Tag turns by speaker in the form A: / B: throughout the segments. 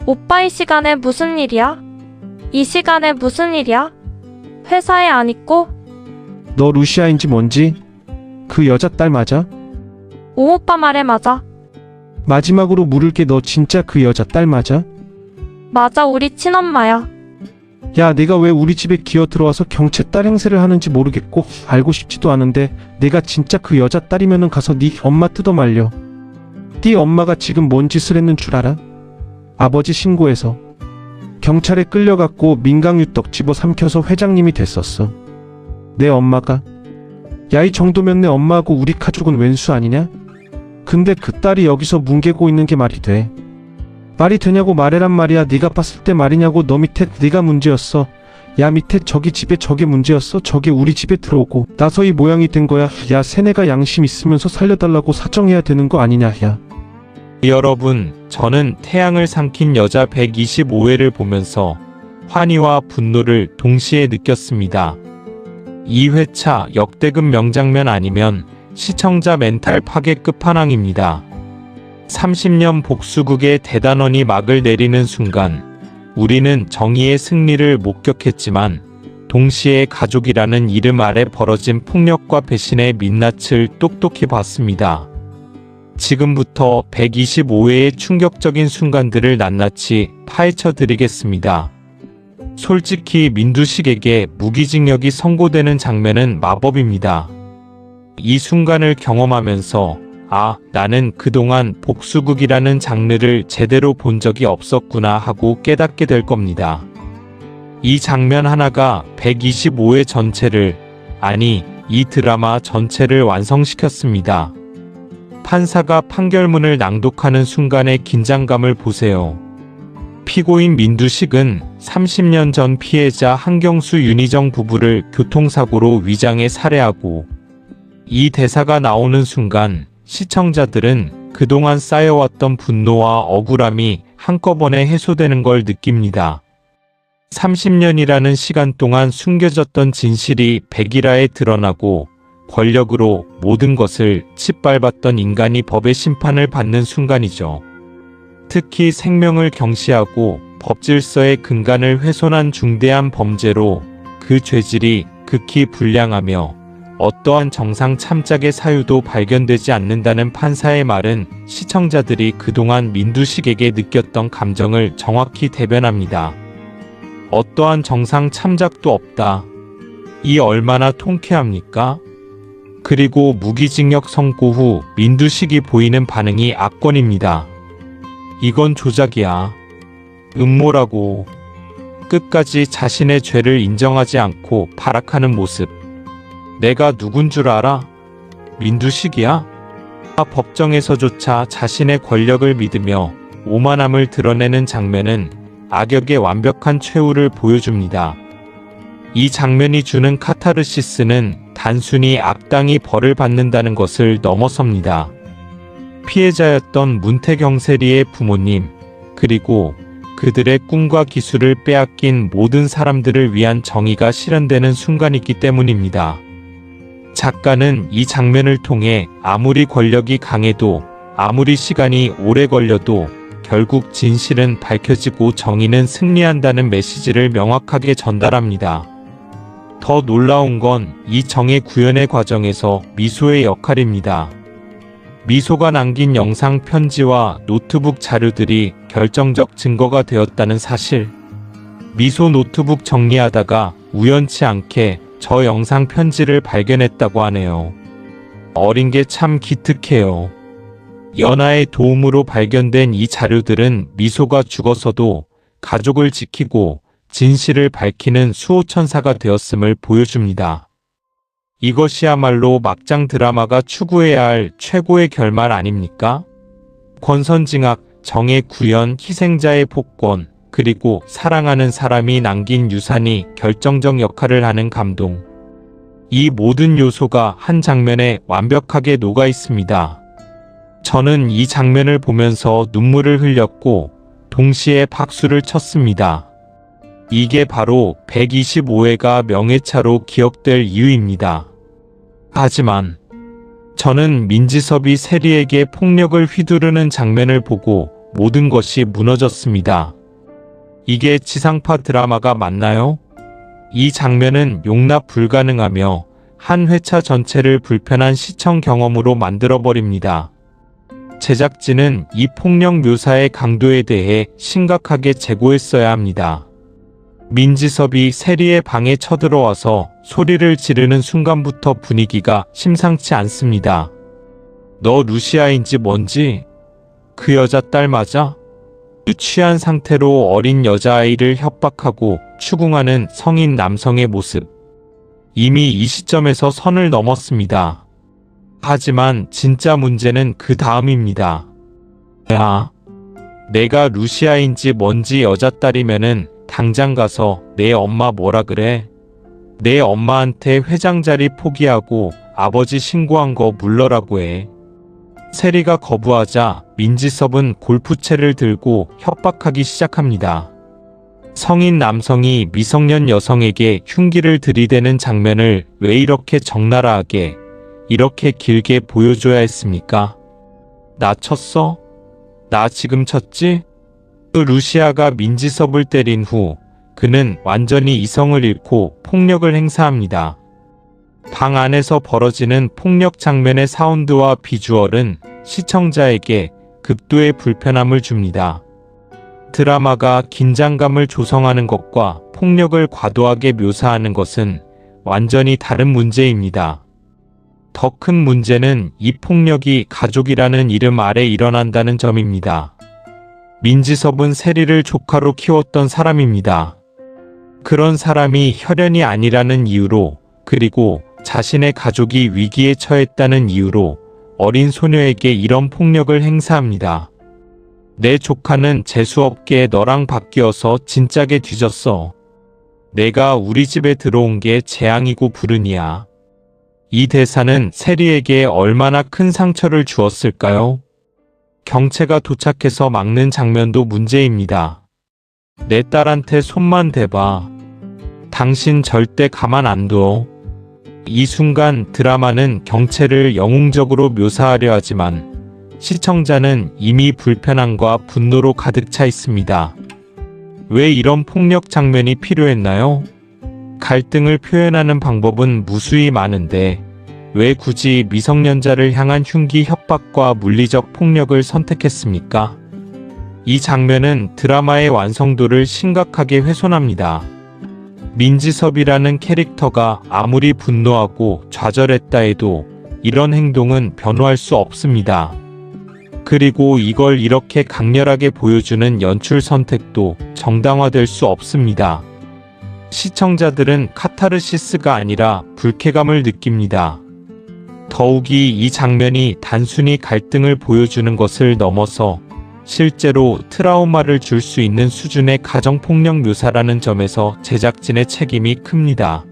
A: 오빠 이 시간에 무슨 일이야? 이 시간에 무슨 일이야? 회사에 안 있고?
B: 너 루시아인지 뭔지? 그 여자 딸 맞아?
A: 오 오빠 말에 맞아.
B: 마지막으로 물을게, 너 진짜 그 여자 딸 맞아?
A: 맞아 우리 친엄마야.
B: 야, 내가 왜 우리 집에 기어 들어와서 경체 딸 행세를 하는지 모르겠고 알고 싶지도 않은데 내가 진짜 그 여자 딸이면은 가서 네 엄마 뜯어 말려. 네 엄마가 지금 뭔 짓을 했는 줄 알아? 아버지 신고해서 경찰에 끌려갔고 민강유떡 집어 삼켜서 회장님이 됐었어. 내 엄마가. 야, 이 정도면 내 엄마하고 우리 가족은 웬수 아니냐? 근데 그 딸이 여기서 뭉개고 있는 게 말이 돼? 말이 되냐고 말해란 말이야. 네가 봤을 때 말이냐고. 너 밑에 네가 문제였어. 야, 밑에 저기 집에 저게 문제였어. 저게 우리 집에 들어오고 나서 이 모양이 된 거야. 야, 새내가 양심 있으면서 살려달라고 사정해야 되는 거 아니냐. 야,
C: 여러분, 저는 태양을 삼킨 여자 125회를 보면서 환희와 분노를 동시에 느꼈습니다. 2회차 역대급 명장면 아니면 시청자 멘탈 파괴 끝판왕입니다. 30년 복수극의 대단원이 막을 내리는 순간 우리는 정의의 승리를 목격했지만 동시에 가족이라는 이름 아래 벌어진 폭력과 배신의 민낯을 똑똑히 봤습니다. 지금부터 125회의 충격적인 순간들을 낱낱이 파헤쳐 드리겠습니다. 솔직히 민두식에게 무기징역이 선고되는 장면은 마법입니다. 이 순간을 경험하면서 나는 그동안 복수극이라는 장르를 제대로 본 적이 없었구나 하고 깨닫게 될 겁니다. 이 장면 하나가 125회 전체를, 아니, 이 드라마 전체를 완성시켰습니다. 판사가 판결문을 낭독하는 순간의 긴장감을 보세요. 피고인 민두식은 30년 전 피해자 한경수 윤희정 부부를 교통사고로 위장해 살해하고, 이 대사가 나오는 순간 시청자들은 그동안 쌓여왔던 분노와 억울함이 한꺼번에 해소되는 걸 느낍니다. 30년이라는 시간 동안 숨겨졌던 진실이 백일화에 드러나고 권력으로 모든 것을 짓밟았던 인간이 법의 심판을 받는 순간이죠. 특히 생명을 경시하고 법질서의 근간을 훼손한 중대한 범죄로 그 죄질이 극히 불량하며 어떠한 정상 참작의 사유도 발견되지 않는다는 판사의 말은 시청자들이 그동안 민두식에게 느꼈던 감정을 정확히 대변합니다. 어떠한 정상 참작도 없다. 이 얼마나 통쾌합니까? 그리고 무기징역 선고 후 민두식이 보이는 반응이 압권입니다. 이건 조작이야. 음모라고. 끝까지 자신의 죄를 인정하지 않고 발악하는 모습. 내가 누군 줄 알아? 민두식이야? 법정에서조차 자신의 권력을 믿으며 오만함을 드러내는 장면은 악역의 완벽한 최후를 보여줍니다. 이 장면이 주는 카타르시스는 단순히 악당이 벌을 받는다는 것을 넘어섭니다. 피해자였던 문태경 세리의 부모님, 그리고 그들의 꿈과 기술을 빼앗긴 모든 사람들을 위한 정의가 실현되는 순간이기 때문입니다. 작가는 이 장면을 통해 아무리 권력이 강해도, 아무리 시간이 오래 걸려도 결국 진실은 밝혀지고 정의는 승리한다는 메시지를 명확하게 전달합니다. 더 놀라운 건 이 정의 구현의 과정에서 미소의 역할입니다. 미소가 남긴 영상 편지와 노트북 자료들이 결정적 증거가 되었다는 사실. 미소 노트북 정리하다가 우연치 않게 저 영상 편지를 발견했다고 하네요. 어린 게 참 기특해요. 연하의 도움으로 발견된 이 자료들은 미소가 죽어서도 가족을 지키고 진실을 밝히는 수호천사가 되었음을 보여줍니다. 이것이야말로 막장 드라마가 추구해야 할 최고의 결말 아닙니까? 권선징악, 정의 구현, 희생자의 복권, 그리고 사랑하는 사람이 남긴 유산이 결정적 역할을 하는 감동. 이 모든 요소가 한 장면에 완벽하게 녹아 있습니다. 저는 이 장면을 보면서 눈물을 흘렸고 동시에 박수를 쳤습니다. 이게 바로 125회가 명예차로 기억될 이유입니다. 하지만 저는 민지섭이 세리에게 폭력을 휘두르는 장면을 보고 모든 것이 무너졌습니다. 이게 지상파 드라마가 맞나요? 이 장면은 용납 불가능하며 한 회차 전체를 불편한 시청 경험으로 만들어버립니다. 제작진은 이 폭력 묘사의 강도에 대해 심각하게 재고했어야 합니다. 민지섭이 세리의 방에 쳐들어와서 소리를 지르는 순간부터 분위기가 심상치 않습니다. 너 루시아인지 뭔지? 그 여자 딸 맞아? 취한 상태로 어린 여자아이를 협박하고 추궁하는 성인 남성의 모습. 이미 이 시점에서 선을 넘었습니다. 하지만 진짜 문제는 그 다음입니다. 야, 내가 루시아인지 뭔지 여자 딸이면은 당장 가서 내 엄마 뭐라 그래? 내 엄마한테 회장 자리 포기하고 아버지 신고한 거 물러라고 해. 세리가 거부하자 민지섭은 골프채를 들고 협박하기 시작합니다. 성인 남성이 미성년 여성에게 흉기를 들이대는 장면을 왜 이렇게 적나라하게, 이렇게 길게 보여줘야 했습니까? 나 쳤어? 나 지금 쳤지? 루시아가 민지섭을 때린 후 그는 완전히 이성을 잃고 폭력을 행사합니다. 방 안에서 벌어지는 폭력 장면의 사운드와 비주얼은 시청자에게 극도의 불편함을 줍니다. 드라마가 긴장감을 조성하는 것과 폭력을 과도하게 묘사하는 것은 완전히 다른 문제입니다. 더 큰 문제는 이 폭력이 가족이라는 이름 아래 일어난다는 점입니다. 민지섭은 세리를 조카로 키웠던 사람입니다. 그런 사람이 혈연이 아니라는 이유로, 그리고 자신의 가족이 위기에 처했다는 이유로 어린 소녀에게 이런 폭력을 행사합니다. 내 조카는 재수없게 너랑 바뀌어서 진짜게 뒤졌어. 내가 우리 집에 들어온 게 재앙이고 불운이야. 이 대사는 세리에게 얼마나 큰 상처를 주었을까요? 경체가 도착해서 막는 장면도 문제입니다. 내 딸한테 손만 대봐. 당신 절대 가만 안 둬. 이 순간 드라마는 경체를 영웅적으로 묘사하려 하지만 시청자는 이미 불편함과 분노로 가득 차 있습니다. 왜 이런 폭력 장면이 필요했나요? 갈등을 표현하는 방법은 무수히 많은데 왜 굳이 미성년자를 향한 흉기 협박과 물리적 폭력을 선택했습니까? 이 장면은 드라마의 완성도를 심각하게 훼손합니다. 민지섭이라는 캐릭터가 아무리 분노하고 좌절했다 해도 이런 행동은 변호할 수 없습니다. 그리고 이걸 이렇게 강렬하게 보여주는 연출 선택도 정당화될 수 없습니다. 시청자들은 카타르시스가 아니라 불쾌감을 느낍니다. 더욱이 이 장면이 단순히 갈등을 보여주는 것을 넘어서 실제로 트라우마를 줄 수 있는 수준의 가정폭력 묘사라는 점에서 제작진의 책임이 큽니다.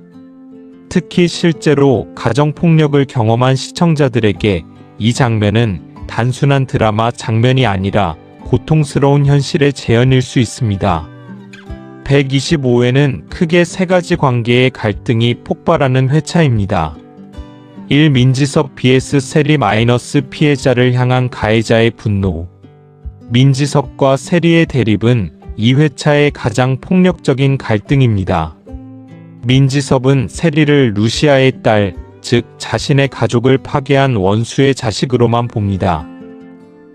C: 특히 실제로 가정폭력을 경험한 시청자들에게 이 장면은 단순한 드라마 장면이 아니라 고통스러운 현실의 재현일 수 있습니다. 125회는 크게 세 가지 관계의 갈등이 폭발하는 회차입니다. 1. 민지섭 vs 세리 - 피해자를 향한 가해자의 분노. 민지섭과 세리의 대립은 이 회차의 가장 폭력적인 갈등입니다. 민지섭은 세리를 루시아의 딸, 즉 자신의 가족을 파괴한 원수의 자식으로만 봅니다.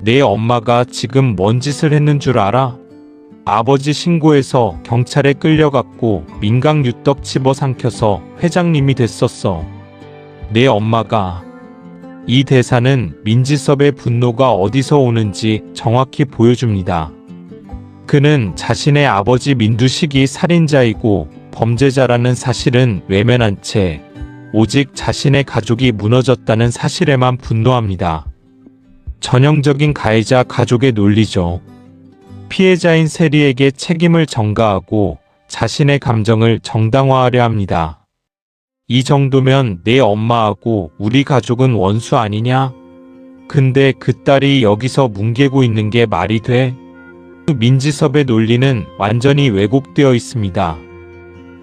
C: 내 엄마가 지금 뭔 짓을 했는 줄 알아? 아버지 신고해서 경찰에 끌려갔고 민강 유떡 집어삼켜서 회장님이 됐었어. 내 엄마가. 이 대사는 민지섭의 분노가 어디서 오는지 정확히 보여줍니다. 그는 자신의 아버지 민두식이 살인자이고 범죄자라는 사실은 외면한 채 오직 자신의 가족이 무너졌다는 사실에만 분노합니다. 전형적인 가해자 가족의 논리죠. 피해자인 세리에게 책임을 전가하고 자신의 감정을 정당화하려 합니다. 이 정도면 내 엄마하고 우리 가족은 원수 아니냐? 근데 그 딸이 여기서 뭉개고 있는 게 말이 돼? 민지섭의 논리는 완전히 왜곡되어 있습니다.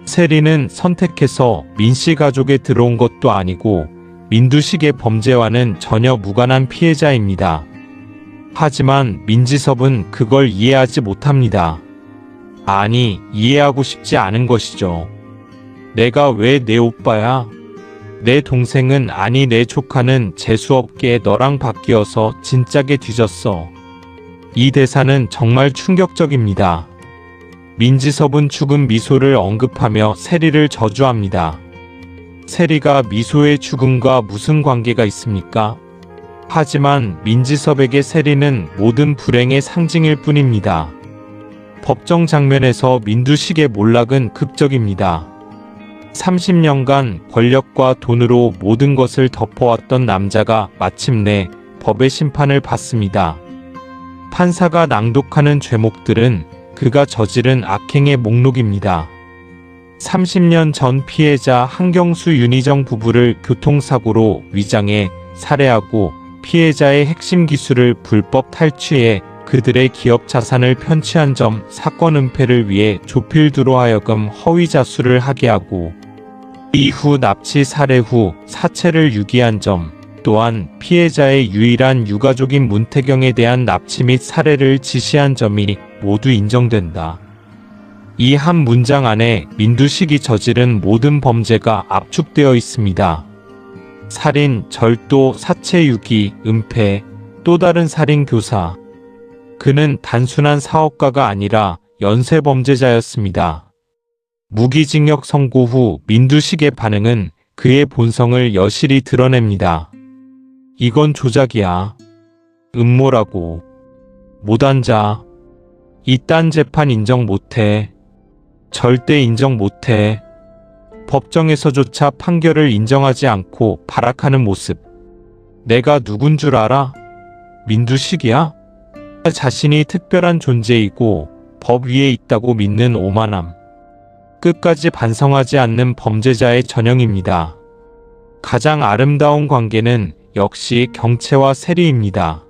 C: 세리는 선택해서 민씨 가족에 들어온 것도 아니고 민두식의 범죄와는 전혀 무관한 피해자입니다. 하지만 민지섭은 그걸 이해하지 못합니다. 아니, 이해하고 싶지 않은 것이죠. 내가 왜 내 오빠야? 내 동생은 아니 내 조카는 재수없게 너랑 바뀌어서 진짜게 뒤졌어. 이 대사는 정말 충격적입니다. 민지섭은 죽은 미소를 언급하며 세리를 저주합니다. 세리가 미소의 죽음과 무슨 관계가 있습니까? 하지만 민지섭에게 세리는 모든 불행의 상징일 뿐입니다. 법정 장면에서 민두식의 몰락은 극적입니다. 30년간 권력과 돈으로 모든 것을 덮어왔던 남자가 마침내 법의 심판을 받습니다. 판사가 낭독하는 죄목들은 그가 저지른 악행의 목록입니다. 30년 전 피해자 한경수 윤희정 부부를 교통사고로 위장해 살해하고 피해자의 핵심 기술을 불법 탈취해 그들의 기업 자산을 편취한 점, 사건 은폐를 위해 조필두로 하여금 허위 자수를 하게 하고 이후 납치 살해 후 사체를 유기한 점, 또한 피해자의 유일한 유가족인 문태경에 대한 납치 및 살해를 지시한 점이 모두 인정된다. 이 한 문장 안에 민두식이 저지른 모든 범죄가 압축되어 있습니다. 살인, 절도, 사체 유기, 은폐, 또 다른 살인 교사. 그는 단순한 사업가가 아니라 연쇄범죄자였습니다. 무기징역 선고 후 민두식의 반응은 그의 본성을 여실히 드러냅니다. 이건 조작이야. 음모라고. 못 앉아. 이딴 재판 인정 못해. 절대 인정 못해. 법정에서조차 판결을 인정하지 않고 발악하는 모습. 내가 누군 줄 알아? 민두식이야? 자신이 특별한 존재이고 법 위에 있다고 믿는 오만함. 끝까지 반성하지 않는 범죄자의 전형입니다. 가장 아름다운 관계는 역시 경채와 세리입니다.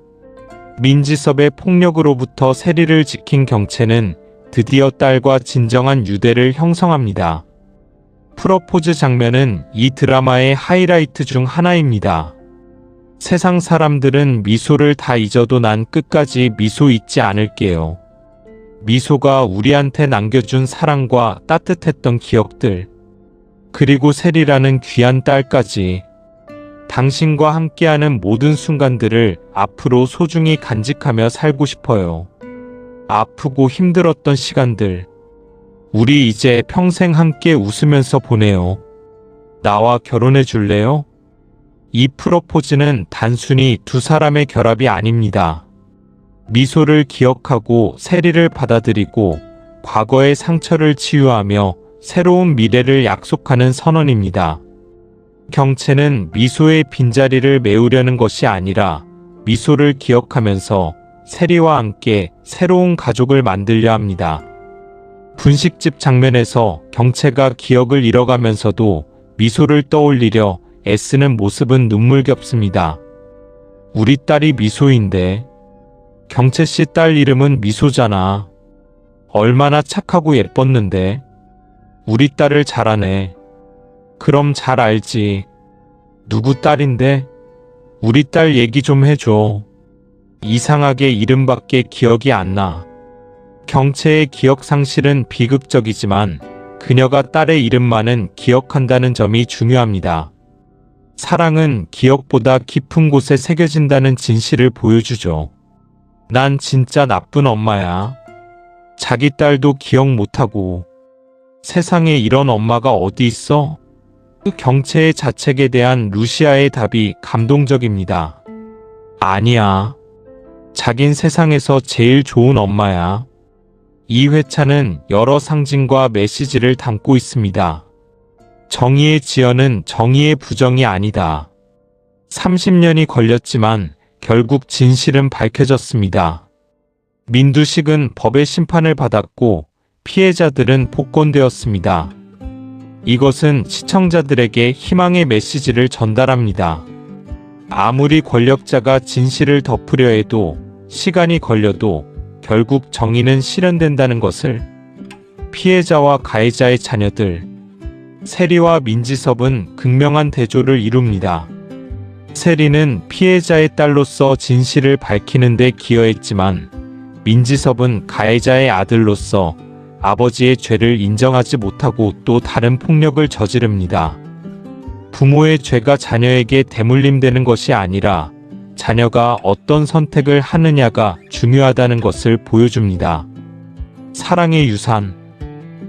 C: 민지섭의 폭력으로부터 세리를 지킨 경채는 드디어 딸과 진정한 유대를 형성합니다. 프러포즈 장면은 이 드라마의 하이라이트 중 하나입니다. 세상 사람들은 미소를 다 잊어도 난 끝까지 미소 잊지 않을게요. 미소가 우리한테 남겨준 사랑과 따뜻했던 기억들. 그리고 세리라는 귀한 딸까지. 당신과 함께하는 모든 순간들을 앞으로 소중히 간직하며 살고 싶어요. 아프고 힘들었던 시간들. 우리 이제 평생 함께 웃으면서 보내요. 나와 결혼해 줄래요? 이 프로포즈는 단순히 두 사람의 결합이 아닙니다. 미소를 기억하고 세리를 받아들이고 과거의 상처를 치유하며 새로운 미래를 약속하는 선언입니다. 경채는 미소의 빈자리를 메우려는 것이 아니라 미소를 기억하면서 세리와 함께 새로운 가족을 만들려 합니다. 분식집 장면에서 경채가 기억을 잃어가면서도 미소를 떠올리려 애쓰는 모습은 눈물겹습니다. 우리 딸이 미소인데. 경채씨 딸 이름은 미소잖아. 얼마나 착하고 예뻤는데. 우리 딸을 잘하네. 그럼 잘 알지. 누구 딸인데? 우리 딸 얘기 좀 해줘. 이상하게 이름밖에 기억이 안 나. 경채의 기억 상실은 비극적이지만 그녀가 딸의 이름만은 기억한다는 점이 중요합니다. 사랑은 기억보다 깊은 곳에 새겨진다는 진실을 보여주죠. 난 진짜 나쁜 엄마야. 자기 딸도 기억 못하고. 세상에 이런 엄마가 어디 있어? 경채의 자책에 대한 루시아의 답이 감동적입니다. 아니야. 자긴 세상에서 제일 좋은 엄마야. 이 회차는 여러 상징과 메시지를 담고 있습니다. 정의의 지연은 정의의 부정이 아니다. 30년이 걸렸지만 결국 진실은 밝혀졌습니다. 민두식은 법의 심판을 받았고 피해자들은 복권되었습니다. 이것은 시청자들에게 희망의 메시지를 전달합니다. 아무리 권력자가 진실을 덮으려 해도 시간이 걸려도 결국 정의는 실현된다는 것을. 피해자와 가해자의 자녀들. 세리와 민지섭은 극명한 대조를 이룹니다. 세리는 피해자의 딸로서 진실을 밝히는 데 기여했지만 민지섭은 가해자의 아들로서 아버지의 죄를 인정하지 못하고 또 다른 폭력을 저지릅니다. 부모의 죄가 자녀에게 대물림되는 것이 아니라 자녀가 어떤 선택을 하느냐가 중요하다는 것을 보여줍니다. 사랑의 유산.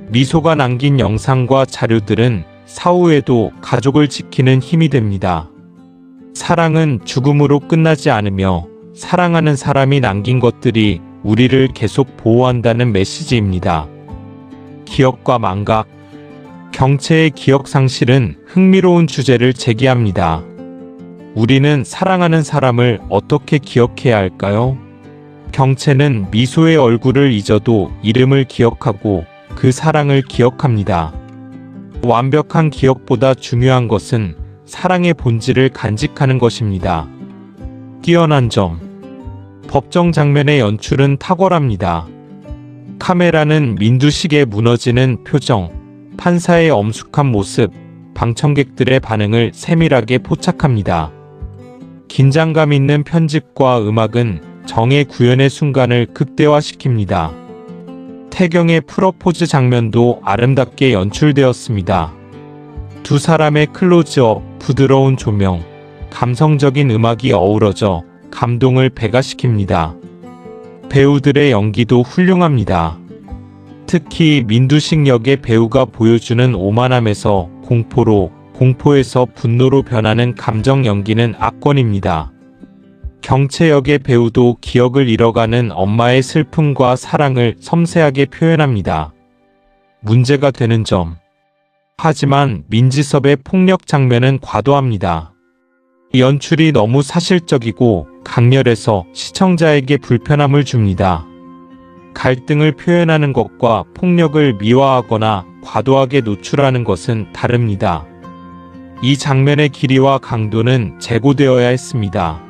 C: 미소가 남긴 영상과 자료들은 사후에도 가족을 지키는 힘이 됩니다. 사랑은 죽음으로 끝나지 않으며 사랑하는 사람이 남긴 것들이 우리를 계속 보호한다는 메시지입니다. 기억과 망각. 경체의 기억 상실은 흥미로운 주제를 제기합니다. 우리는 사랑하는 사람을 어떻게 기억해야 할까요? 경체는 미소의 얼굴을 잊어도 이름을 기억하고 그 사랑을 기억합니다. 완벽한 기억보다 중요한 것은 사랑의 본질을 간직하는 것입니다. 뛰어난 점. 법정 장면의 연출은 탁월합니다. 카메라는 민두식의 무너지는 표정, 판사의 엄숙한 모습, 방청객들의 반응을 세밀하게 포착합니다. 긴장감 있는 편집과 음악은 정의 구현의 순간을 극대화시킵니다. 태경의 프러포즈 장면도 아름답게 연출되었습니다. 두 사람의 클로즈업, 부드러운 조명, 감성적인 음악이 어우러져 감동을 배가시킵니다. 배우들의 연기도 훌륭합니다. 특히 민두식 역의 배우가 보여주는 오만함에서 공포로, 공포에서 분노로 변하는 감정 연기는 압권입니다. 경채 역의 배우도 기억을 잃어가는 엄마의 슬픔과 사랑을 섬세하게 표현합니다. 문제가 되는 점. 하지만 민지섭의 폭력 장면은 과도합니다. 연출이 너무 사실적이고 강렬해서 시청자에게 불편함을 줍니다. 갈등을 표현하는 것과 폭력을 미화하거나 과도하게 노출하는 것은 다릅니다. 이 장면의 길이와 강도는 제고되어야 했습니다.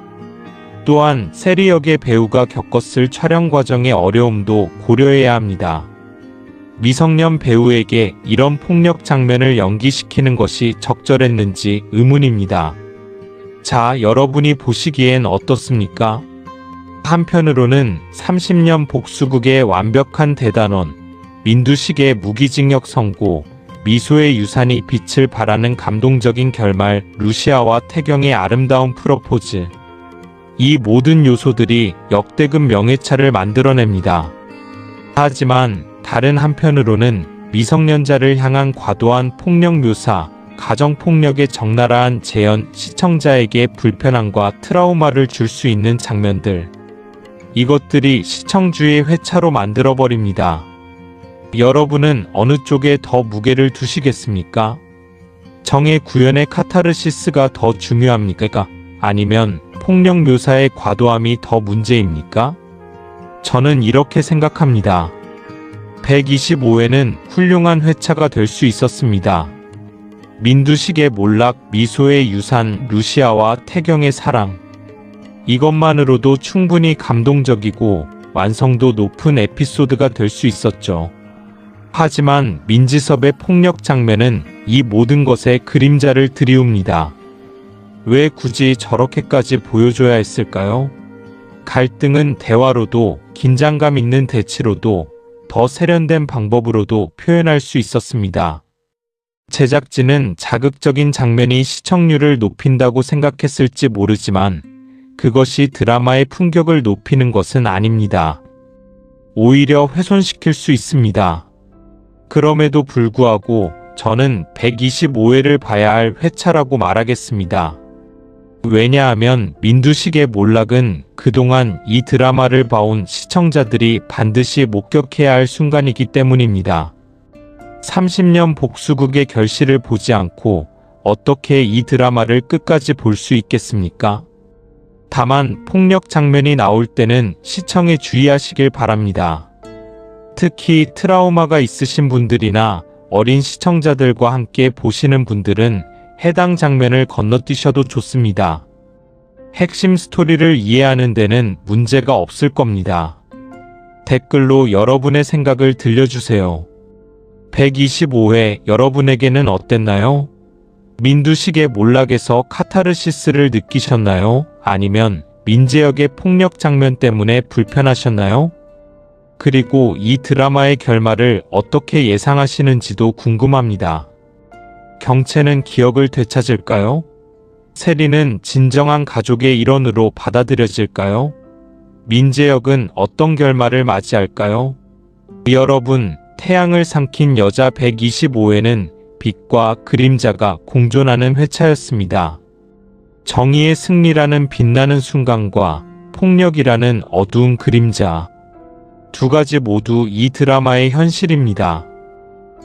C: 또한 세리 역의 배우가 겪었을 촬영 과정의 어려움도 고려해야 합니다. 미성년 배우에게 이런 폭력 장면을 연기시키는 것이 적절했는지 의문입니다. 자, 여러분이 보시기엔 어떻습니까? 한편으로는 30년 복수극의 완벽한 대단원, 민두식의 무기징역 선고, 미소의 유산이 빛을 발하는 감동적인 결말, 루시아와 태경의 아름다운 프러포즈. 이 모든 요소들이 역대급 명회차를 만들어냅니다. 하지만 다른 한편으로는 미성년자를 향한 과도한 폭력 묘사, 가정폭력의 적나라한 재현, 시청자에게 불편함과 트라우마를 줄 수 있는 장면들. 이것들이 시청주의 회차로 만들어버립니다. 여러분은 어느 쪽에 더 무게를 두시겠습니까? 정의 구현의 카타르시스가 더 중요합니까? 아니면 폭력 묘사의 과도함이 더 문제입니까? 저는 이렇게 생각합니다. 125회는 훌륭한 회차가 될 수 있었습니다. 민두식의 몰락, 미소의 유산, 루시아와 태경의 사랑. 이것만으로도 충분히 감동적이고 완성도 높은 에피소드가 될 수 있었죠. 하지만 민지섭의 폭력 장면은 이 모든 것에 그림자를 들이웁니다. 왜 굳이 저렇게까지 보여줘야 했을까요? 갈등은 대화로도, 긴장감 있는 대치로도, 더 세련된 방법으로도 표현할 수 있었습니다. 제작진은 자극적인 장면이 시청률을 높인다고 생각했을지 모르지만 그것이 드라마의 품격을 높이는 것은 아닙니다. 오히려 훼손시킬 수 있습니다. 그럼에도 불구하고 저는 125회를 봐야 할 회차라고 말하겠습니다. 왜냐하면 민두식의 몰락은 그동안 이 드라마를 봐온 시청자들이 반드시 목격해야 할 순간이기 때문입니다. 30년 복수극의 결실을 보지 않고 어떻게 이 드라마를 끝까지 볼 수 있겠습니까? 다만 폭력 장면이 나올 때는 시청에 주의하시길 바랍니다. 특히 트라우마가 있으신 분들이나 어린 시청자들과 함께 보시는 분들은 해당 장면을 건너뛰셔도 좋습니다. 핵심 스토리를 이해하는 데는 문제가 없을 겁니다. 댓글로 여러분의 생각을 들려주세요. 125회 여러분에게는 어땠나요? 민두식의 몰락에서 카타르시스를 느끼셨나요? 아니면 민재역의 폭력 장면 때문에 불편하셨나요? 그리고 이 드라마의 결말을 어떻게 예상하시는지도 궁금합니다. 경채는 기억을 되찾을까요? 세리는 진정한 가족의 일원으로 받아들여질까요? 민재역은 어떤 결말을 맞이할까요? 여러분, 태양을 삼킨 여자 125회는 빛과 그림자가 공존하는 회차였습니다. 정의의 승리라는 빛나는 순간과 폭력이라는 어두운 그림자. 두 가지 모두 이 드라마의 현실입니다.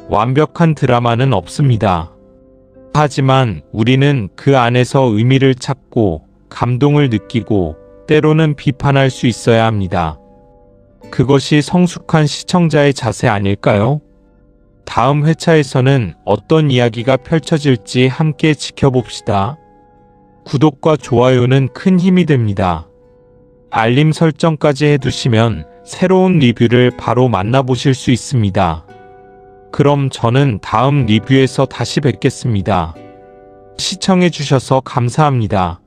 C: 완벽한 드라마는 없습니다. 하지만 우리는 그 안에서 의미를 찾고 감동을 느끼고 때로는 비판할 수 있어야 합니다. 그것이 성숙한 시청자의 자세 아닐까요? 다음 회차에서는 어떤 이야기가 펼쳐질지 함께 지켜봅시다. 구독과 좋아요는 큰 힘이 됩니다. 알림 설정까지 해두시면 새로운 리뷰를 바로 만나보실 수 있습니다. 그럼 저는 다음 리뷰에서 다시 뵙겠습니다. 시청해주셔서 감사합니다.